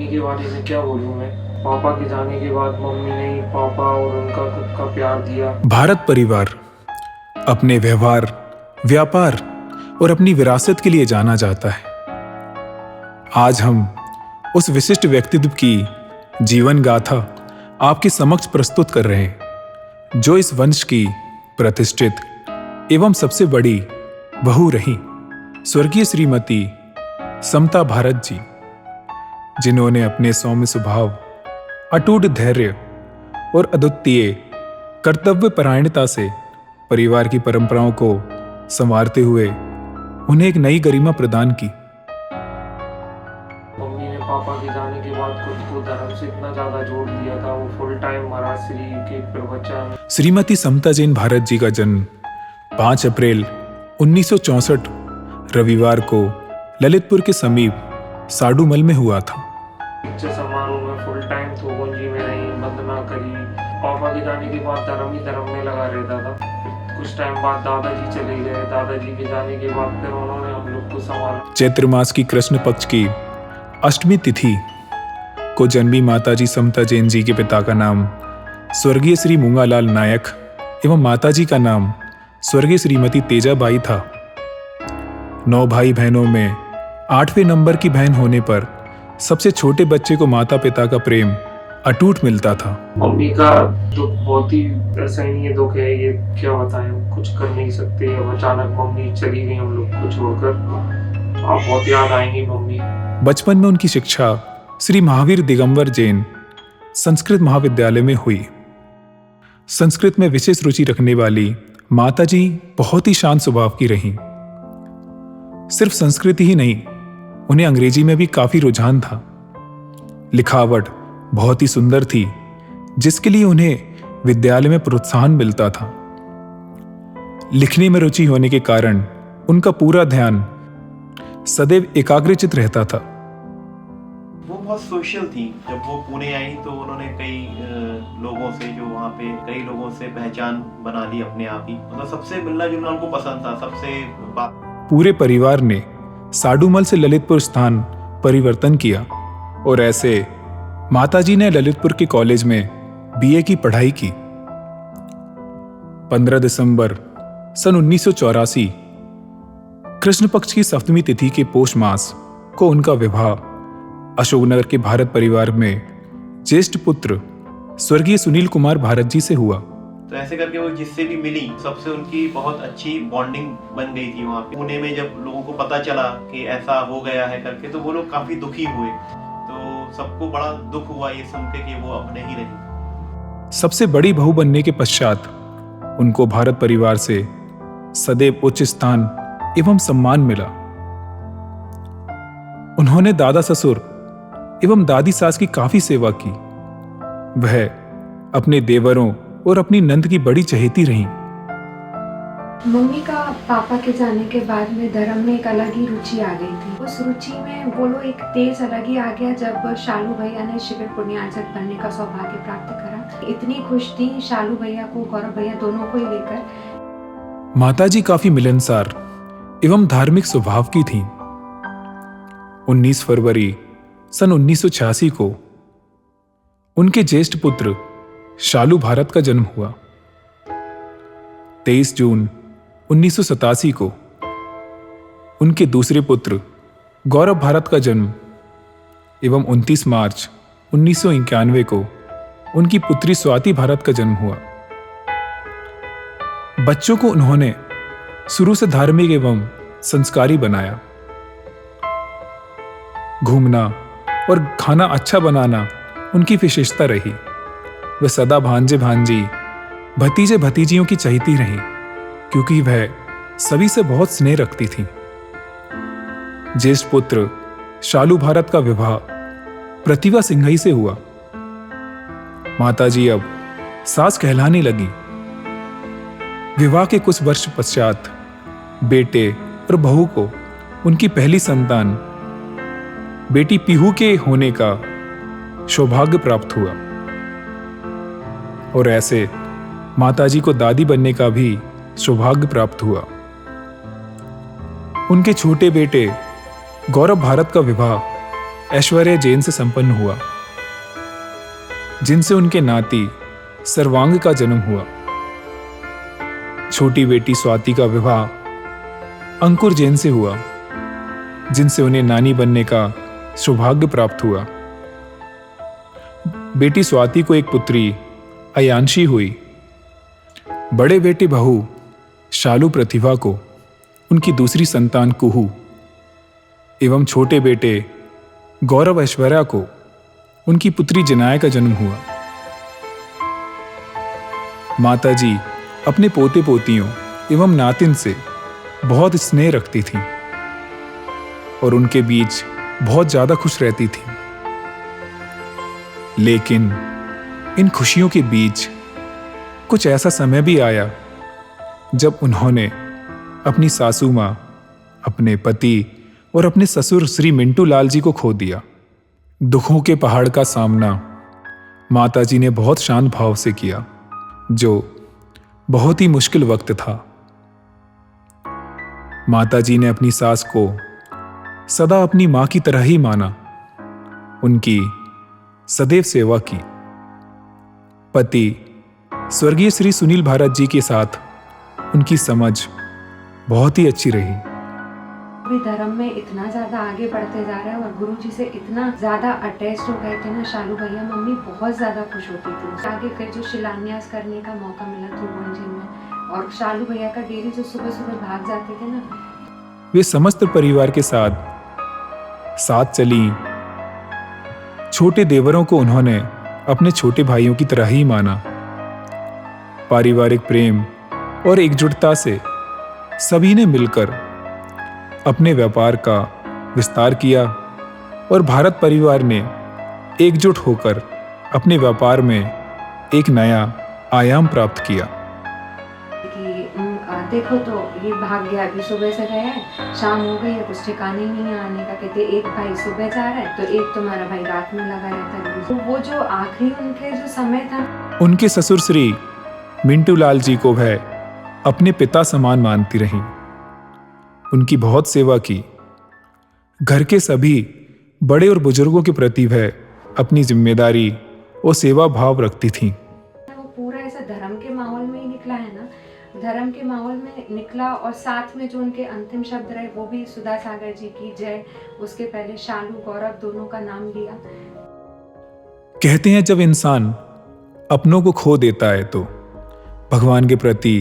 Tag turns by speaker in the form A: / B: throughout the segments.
A: Mummy के बारे में क्या बोलूँ मैं। पापा के जाने के बाद मम्मी ने ही पापा और उनका खुद का प्यार दिया।
B: भारत परिवार अपने व्यवहार, व्यापार और अपनी विरासत के लिए जाना जाता है। आज हम उस विशिष्ट व्यक्तित्व की जीवन गाथा आपके समक्ष प्रस्तुत कर रहे हैं, जो इस वंश की प्रतिष्ठित एवं सबसे बड़ी बहू रही स्वर्गीय श्रीमती समता भारत जी, जिन्होंने अपने सौम्य स्वभाव, अटूट धैर्य और अद्वितीय कर्तव्य परायणता से परिवार की परंपराओं को संवारते हुए उन्हें एक नई गरिमा प्रदान की।
A: मम्मी ने पापा के जाने के बाद खुद को धर्म से इतना ज्यादा जोड़ दिया था। वो फुल टाइम महाराष्ट्री के प्रवचन।
B: श्रीमती समता जैन भारत जी का जन्म 5 अप्रैल 1964 रविवार को ललितपुर के समीप साडूमल में हुआ था।
A: शिक्षा समारोह में फुल टाइम थोगुंजी में रही, वंदना करी। पापा के जाने के बाद धर्म ही धर्म में लगा रहता था। कुछ टाइम बाद दादाजी चले गए। दादाजी के जाने के बाद फिर उन्होंने हम लोग को संभाला।
B: चैत्र मास की कृष्ण पक्ष की अष्टमी तिथि को जन्मी माताजी समता जैन जी के पिता का नाम स्वर्गीय श्री मूंगालाल नायक एवं माताजी का नाम स्वर्गीय श्रीमती तेजाबाई था। 9 भाई बहनों में 8वें नंबर की बहन होने पर सबसे छोटे बच्चे को माता पिता का प्रेम अटूट मिलता था।
A: मम्मी का दुख बहुत ही असहनीय दुख है। ये क्या बताएं, कुछ कर नहीं सकते। अब अचानक मम्मी चली गई हम लोग को छोड़कर। आप बहुत याद आएंगी मम्मी।
B: बचपन में उनकी शिक्षा श्री महावीर दिगंबर जैन संस्कृत महाविद्यालय में हुई। संस्कृत में विशेष रुचि रखने वाली माताजी बहुत ही शांत स्वभाव की रहीं। सिर्फ संस्कृत ही नहीं, उन्हें अंग्रेजी में भी काफी रुझान था। लिखावट बहुत ही सुंदर थी, जिसके लिए उन्हें विद्यालय में प्रोत्साहन मिलता था। लिखने में रुचि होने के कारण उनका पूरा ध्यान सदैव एकाग्रचित रहता था।
C: वो बहुत सोशल थी। जब वो पुणे आई तो उन्होंने कई लोगों से, जो वहाँ पे कई लोगों से पहचान बना ली अपने आप ही। मतलब सबसे मिलना जुलना उनको पसंद था। सबसे बात
B: पूरे परिवार ने साडूमल से ललितपुर स्थान परिवर्तन किया और ऐसे माताजी ने ललितपुर के कॉलेज में बीए की पढ़ाई की। 15 दिसंबर सन 1984 कृष्ण पक्ष की सप्तमी तिथि के पोष मास को उनका विवाह अशोकनगर के भारत परिवार में ज्येष्ठ पुत्र स्वर्गीय सुनील कुमार भारत जी से हुआ।
C: तो ऐसे करके वो जिससे भी मिली सबसे उनकी बहुत अच्छी बॉन्डिंग बन गई थी। वहाँ पे पुणे में जब लोगों को पता चला कि ऐसा हो गया है करके, तो वो लोग काफी दुखी हुए। तो सबको बड़ा दुख हुआ ये सुन के कि वो अब नहीं रही।
B: सबसे बड़ी बहू बनने के पश्चात उनको भारत परिवार से सदैव उच्च स्थान एवं सम्मान मिला। उन्होंने दादा ससुर एवं दादी सास की काफी सेवा की। वह अपने देवरों और अपनी नंद की बड़ी चहेती रहीं।
D: मम्मी का पापा के जाने के बाद में धर्म में एक अलग ही रुचि आ गई थी। उस रुचि में बोलो एक तेज अलग ही आ गया जब शालू भैया ने शिविर पुण्यार्चक बनने का सौभाग्य प्राप्त करा। इतनी खुश थी शालू भैया को, गौरव भैया दोनों को ही लेकर।
B: माताजी काफी मिलनसार एवं धार्मिक स्वभाव की थीं। 19 फरवरी सन 1986 को उनके ज्येष्ठ पुत्र शालू भारत का जन्म हुआ। 23 जून 1987 को उनके दूसरे पुत्र गौरव भारत का जन्म एवं 29 मार्च 1991 को उनकी पुत्री स्वाति भारत का जन्म हुआ। बच्चों को उन्होंने शुरू से धार्मिक एवं संस्कारी बनाया। घूमना और खाना अच्छा बनाना उनकी विशेषता रही। वह सदा भांजे भांजी, भतीजे भतीजियों की चहेती रही, क्योंकि वह सभी से बहुत स्नेह रखती थी। ज्येष्ठ पुत्र शालू भारत का विवाह प्रतिभा सिंघई से हुआ। माताजी अब सास कहलाने लगी। विवाह के कुछ वर्ष पश्चात बेटे और बहू को उनकी पहली संतान बेटी पीहू के होने का सौभाग्य प्राप्त हुआ और ऐसे माताजी को दादी बनने का भी सौभाग्य प्राप्त हुआ। उनके छोटे बेटे गौरव भारत का विवाह ऐश्वर्या जैन से संपन्न हुआ, जिनसे उनके नाती सर्वांग का जन्म हुआ। छोटी बेटी स्वाति का विवाह अंकुर जैन से हुआ, जिनसे उन्हें नानी बनने का सौभाग्य प्राप्त हुआ। बेटी स्वाति को एक पुत्री अयांशी हुई। बड़े बेटे बहू शालू प्रतिभा को उनकी दूसरी संतान कुहू एवं छोटे बेटे गौरव ऐश्वर्या को उनकी पुत्री जिनाया का जन्म हुआ। माताजी अपने पोते पोतियों एवं नातिन से बहुत स्नेह रखती थीं और उनके बीच बहुत ज्यादा खुश रहती थीं। लेकिन इन खुशियों के बीच कुछ ऐसा समय भी आया जब उन्होंने अपनी सासू मां, अपने पति और अपने ससुर श्री मिंटू लाल जी को खो दिया। दुखों के पहाड़ का सामना माताजी ने बहुत शांत भाव से किया, जो बहुत ही मुश्किल वक्त था। माताजी ने अपनी सास को सदा अपनी मां की तरह ही माना, उनकी सदैव सेवा की। पति स्वर्गीय श्री सुनील भारत जी के साथ उनकी समझ बहुत ही अच्छी रही।
D: भी धर्म में इतना ज्यादा आगे बढ़ते जा रहे हैं और गुरु जी से इतना ज्यादा अटैच हो गए थे ना शालू भैया, मम्मी बहुत ज्यादा खुश होती थी। आगे फिर जो शिलान्यास करने का मौका मिला थोगंजी में, और शालू भैया का डेली जो सुबह सुबह भाग जाते थे ना,
B: वे समस्त परिवार के साथ चली। छोटे देवरों को उन्होंने अपने छोटे भाइयों की तरह ही माना। पारिवारिक प्रेम और एकजुटता से सभी ने मिलकर अपने व्यापार का विस्तार किया और भारत परिवार ने एकजुट होकर अपने व्यापार में एक नया आयाम प्राप्त किया।
D: देखो तो ये भाग गया, अभी सुबह से गया है, शाम हो गई है, कुछ ठिकाने ही नहीं आने का। कहते एक भाई सुबह जा रहा है तो एक तुम्हारा भाई रात में लगा रहता है। तो वो जो आखिरी उनके जो समय था,
B: उनके ससुर श्री मिंटू लाल जी को वह अपने पिता समान मानती रहीं। उनकी बहुत सेवा की। घर के सभी बड़े और बुजुर्गों के प्रति वह अपनी जिम्मेदारी और सेवा भाव रखती थीं।
D: वो पूरा ऐसा धर्म के माहौल में ही निकला है ना, धर्म के माहौल में निकला। और साथ में जो उनके अंतिम शब्द रहे वो भी सुधा सागर जी की जय, उसके पहले शालू गौरव दोनों का नाम लिया।
B: कहते हैं जब इंसान अपनों को खो देता है तो भगवान के प्रति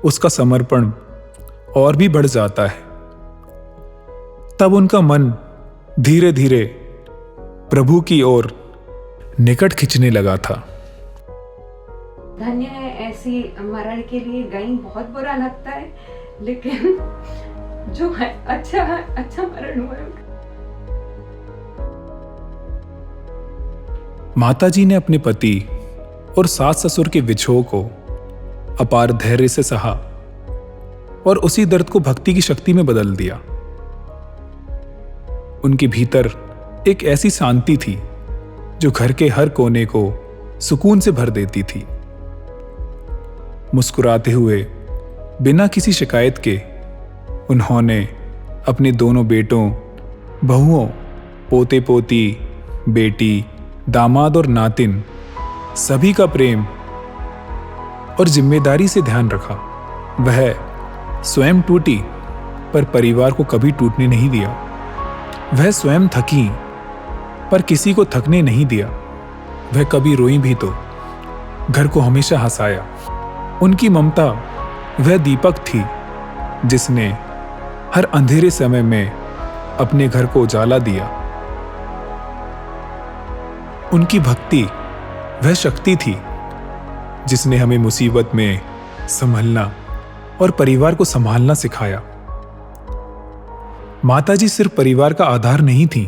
B: उसका समर्पण और भी बढ़ जाता है। तब उनका मन धीरे धीरे प्रभु की ओर निकट खिंचने लगा था।
D: धन्य है ऐसी मरण के लिए गई, बहुत बुरा लगता है, लेकिन जो है अच्छा मरण हुआ है।
B: माताजी ने अपने पति और सास ससुर के विछोह को अपार धैर्य से सहा और उसी दर्द को भक्ति की शक्ति में बदल दिया। उनके भीतर एक ऐसी शांति थी जो घर के हर कोने को सुकून से भर देती थी। मुस्कुराते हुए बिना किसी शिकायत के उन्होंने अपने दोनों बेटों, बहुओं, पोते पोती, बेटी, दामाद और नातिन सभी का प्रेम और जिम्मेदारी से ध्यान रखा। वह स्वयं टूटी पर परिवार को कभी टूटने नहीं दिया। वह स्वयं थकी पर किसी को थकने नहीं दिया। वह कभी रोई भी तो घर को हमेशा हंसाया। उनकी ममता वह दीपक थी जिसने हर अंधेरे समय में अपने घर को उजाला दिया। उनकी भक्ति वह शक्ति थी जिसने हमें मुसीबत में संभलना और परिवार को संभालना सिखाया। माताजी सिर्फ परिवार का आधार नहीं थी,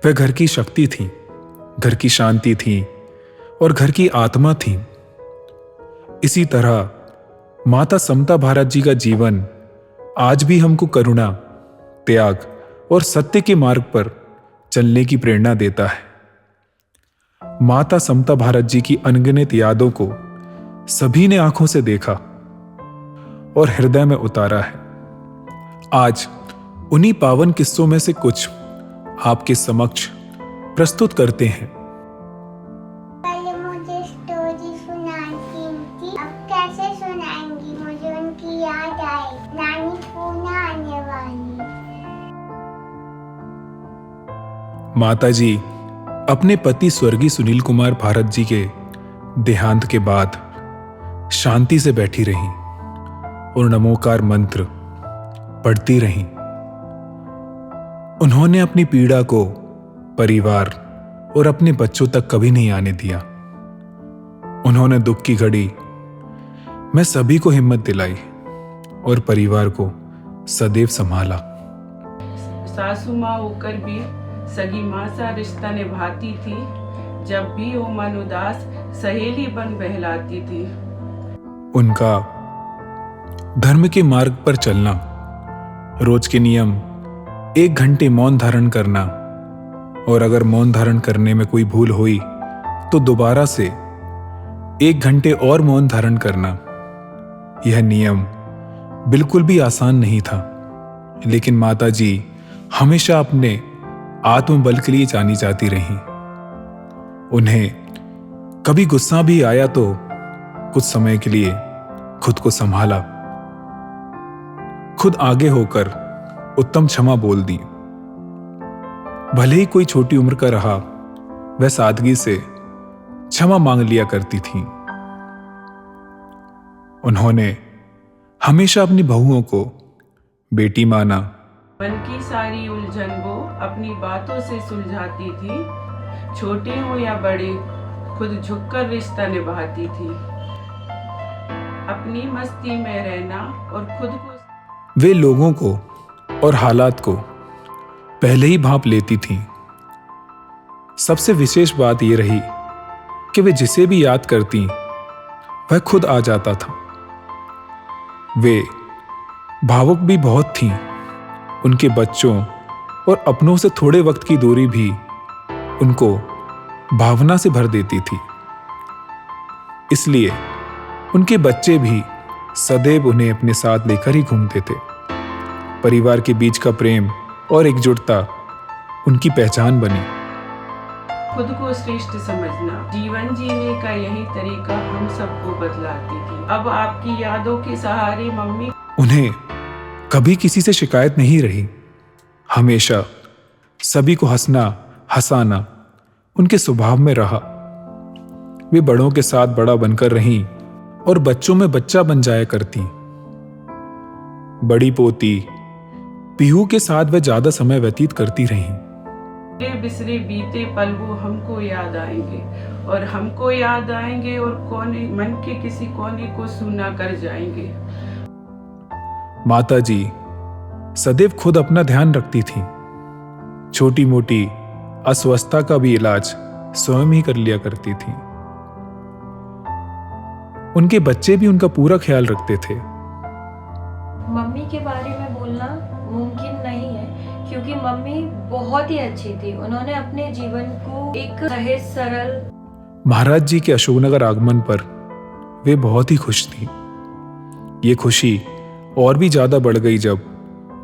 B: वह घर की शक्ति थी, घर की शांति थी और घर की आत्मा थी। इसी तरह माता समता भारत जी का जीवन आज भी हमको करुणा, त्याग और सत्य के मार्ग पर चलने की प्रेरणा देता है। माता समता भारत जी की अनगिनत यादों को सभी ने आंखों से देखा और हृदय में उतारा है। आज उन्हीं पावन किस्सों में से कुछ आपके समक्ष प्रस्तुत करते हैं।
E: पहले मुझे स्टोरी सुनाती थी, अब कैसे सुनाएंगी? मुझे उनकी याद आई, नानी पुनः आने वाली।
B: माताजी अपने पति स्वर्गीय सुनील कुमार भारत जी के देहांत के बाद शांति से बैठी रहीं और नमोकार मंत्र पढ़ती रहीं। उन्होंने अपनी पीड़ा को परिवार और अपने बच्चों तक कभी नहीं आने दिया। उन्होंने दुख की घड़ी में सभी को हिम्मत दिलाई और परिवार को सदैव संभाला।
F: सासू माँ होकर भी सगी माँ सा रिश्ता निभाती थी। जब भी वो मन उदास सहेली बन बहलाती थी।
B: उनका धर्म के मार्ग पर चलना, रोज के नियम 1 घंटे मौन धारण करना, और अगर मौन धारण करने में कोई भूल हुई तो दोबारा से 1 घंटे और मौन धारण करना, यह नियम बिल्कुल भी आसान नहीं था। लेकिन माताजी हमेशा अपने आत्मबल के लिए जानी जाती रहीं। उन्हें कभी गुस्सा भी आया तो कुछ समय के लिए खुद को संभाला, खुद आगे होकर उत्तम क्षमा बोल दी। भले ही कोई छोटी उम्र का रहा, वह सादगी से क्षमा मांग लिया करती थी। उन्होंने हमेशा अपनी बहुओं को बेटी माना।
F: मन की सारी उलझन वो अपनी बातों से सुलझाती थी। छोटे हो या बड़े, खुद झुककर रिश्ता निभाती थी। अपनी मस्ती में रहना और खुद को
B: वे लोगों को और हालात को पहले ही भांप लेती थीं। सबसे विशेष बात यह रही कि वे जिसे भी याद करती वह खुद आ जाता था। वे भावुक भी बहुत थीं। उनके बच्चों और अपनों से थोड़े वक्त की दूरी भी उनको भावना से भर देती थी। इसलिए उनके बच्चे भी सदैव उन्हें अपने साथ लेकर ही घूमते थे। परिवार के बीच का प्रेम और एकजुटता उनकी पहचान बनी।
F: खुद को श्रेष्ठ समझना जीवन जीने का यही तरीका हम सबको बतलाती थी। अब आपकी यादों के सहारे मम्मी
B: उन्हें कभी किसी से शिकायत नहीं रही। हमेशा सभी को हंसना हंसाना उनके स्वभाव में रहा। वे बड़ों के साथ बड़ा बनकर रहीं और बच्चों में बच्चा बन जाया करती। बड़ी पोती पीहू के साथ वे ज्यादा समय व्यतीत करती रहीं।
F: बिसरे बीते पल वो हमको याद आएंगे और हमको याद आएंगे और कोने मन के किसी कोने को सुना कर जाएंगे।
B: माताजी सदैव खुद अपना ध्यान रखती थीं। छोटी मोटी अस्वस्थता का भी इलाज स्वयं ही कर लिया करती थीं। उनके बच्चे भी उनका पूरा ख्याल रखते थे।
G: मम्मी के बारे में बोलना मुमकिन नहीं है क्योंकि मम्मी बहुत ही अच्छी थी। उन्होंने अपने जीवन को एक सहज सरल।
B: महाराज जी के अशोकनगर आगमन पर वे बहुत ही खुश थीं। ये खुशी और भी ज्यादा बढ़ गई जब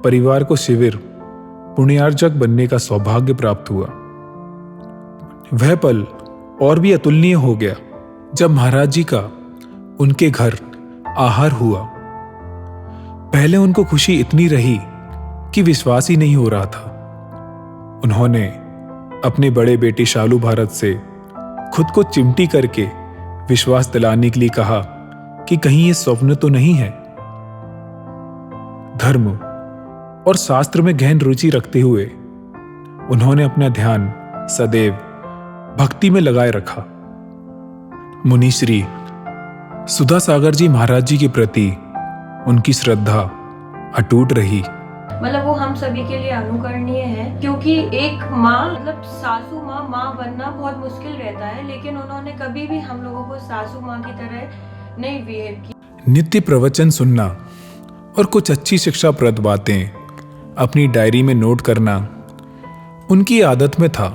B: परिवार को शिविर पुण्यार्जक बनने का सौभाग्य प्राप्त हुआ। वह पल और भी अतुलनीय हो गया जब महाराज जी का उनके घर आहार हुआ। पहले उनको खुशी इतनी रही कि विश्वास ही नहीं हो रहा था। उन्होंने अपने बड़े बेटे शालू भारत से खुद को चिमटी करके विश्वास दिलाने के लिए कहा कि कहीं ये स्वप्न तो नहीं है। धर्म और शास्त्र में गहन रुचि रखते हुए उन्होंने अपना ध्यान सदैव भक्ति में लगाए रखा। मुनिश्री सुधा सागर जी महाराज जी के प्रति उनकी श्रद्धा अटूट रही।
G: मतलब वो हम सभी के लिए अनुकरणीय है क्योंकि एक माँ मतलब सासू माँ बनना बहुत मुश्किल रहता है, लेकिन उन्होंने कभी भी हम लोगों को सासू माँ की तरह नहीं बिहेव की।
B: नित्य प्रवचन सुनना और कुछ अच्छी शिक्षाप्रद बातें अपनी डायरी में नोट करना उनकी आदत में था।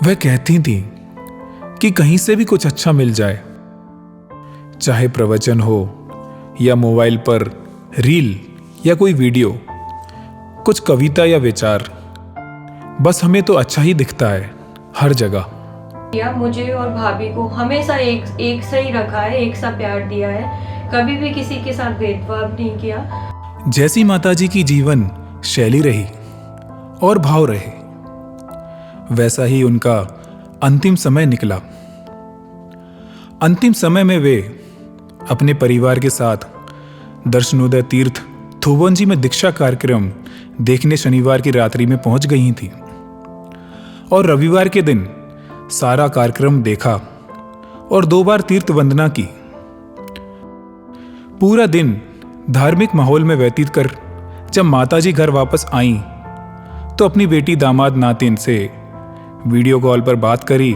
B: वह कहती थीं कि कहीं से भी कुछ अच्छा मिल जाए, चाहे प्रवचन हो या मोबाइल पर रील या कोई वीडियो, कुछ कविता या विचार, बस हमें तो अच्छा ही दिखता है हर जगह।
G: किया मुझे और भाभी को हमेशा एक सही रखा है, एक सा प्यार दिया है, कभी भी किसी के साथ भेदभाव नहीं किया।
B: जैसी माताजी की जीवन शैली रही और भाव रहे, वैसा ही उनका अंतिम समय निकला। अंतिम समय में वे अपने परिवार के साथ दर्शनोदय तीर्थ थोबोंजी में दीक्षा कार्यक्रम देखने शनिवार की रात्रि में पहुंच गई थी और रविवार के दिन सारा कार्यक्रम देखा और 2 बार तीर्थ वंदना की। पूरा दिन धार्मिक माहौल में व्यतीत कर जब माताजी घर वापस आईं तो अपनी बेटी दामाद नातिन से वीडियो कॉल पर बात करी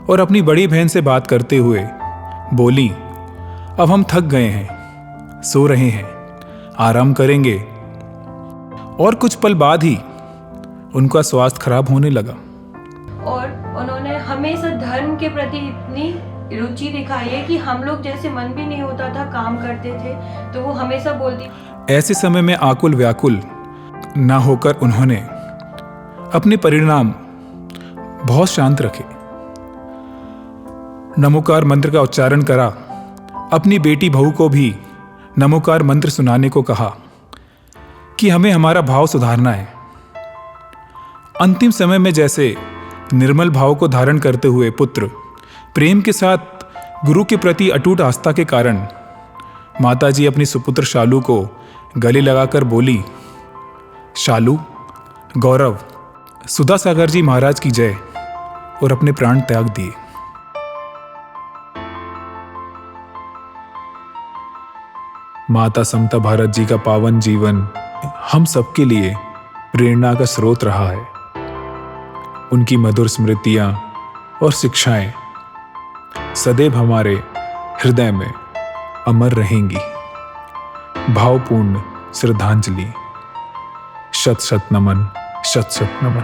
B: और अपनी बड़ी बहन से बात करते हुए बोली, अब हम थक गए हैं, सो रहे हैं, आराम करेंगे। और कुछ पल बाद ही उनका स्वास्थ्य खराब होने लगा।
G: और उन्होंने हमेशा धर्म के प्रति इतनी रुचि दिखाई है कि हम लोग जैसे मन भी नहीं होता था, काम करते थे तो वो हमेशा बोलती।
B: ऐसे समय में आकुल व्याकुल ना होकर उन्होंने अपने परिणाम बहुत शांत रखे, नमोकार मंत्र का उच्चारण करा, अपनी बेटी बहू को भी नमोकार मंत्र सुनाने को कहा कि हमें हमारा भाव सुधारना है। अंतिम समय में जैसे निर्मल भाव को धारण करते हुए पुत्र प्रेम के साथ गुरु के प्रति अटूट आस्था के कारण माताजी अपनी सुपुत्र शालू को गले लगाकर बोली, शालू, गौरव, सुधा सागर जी महाराज की जय, और अपने प्राण त्याग दिए। माता समता भारत जी का पावन जीवन हम सबके लिए प्रेरणा का स्रोत रहा है। उनकी मधुर स्मृतियां और शिक्षाएं सदैव हमारे हृदय में अमर रहेंगी। भावपूर्ण श्रद्धांजलि। शत शत नमन, शत शत नमन।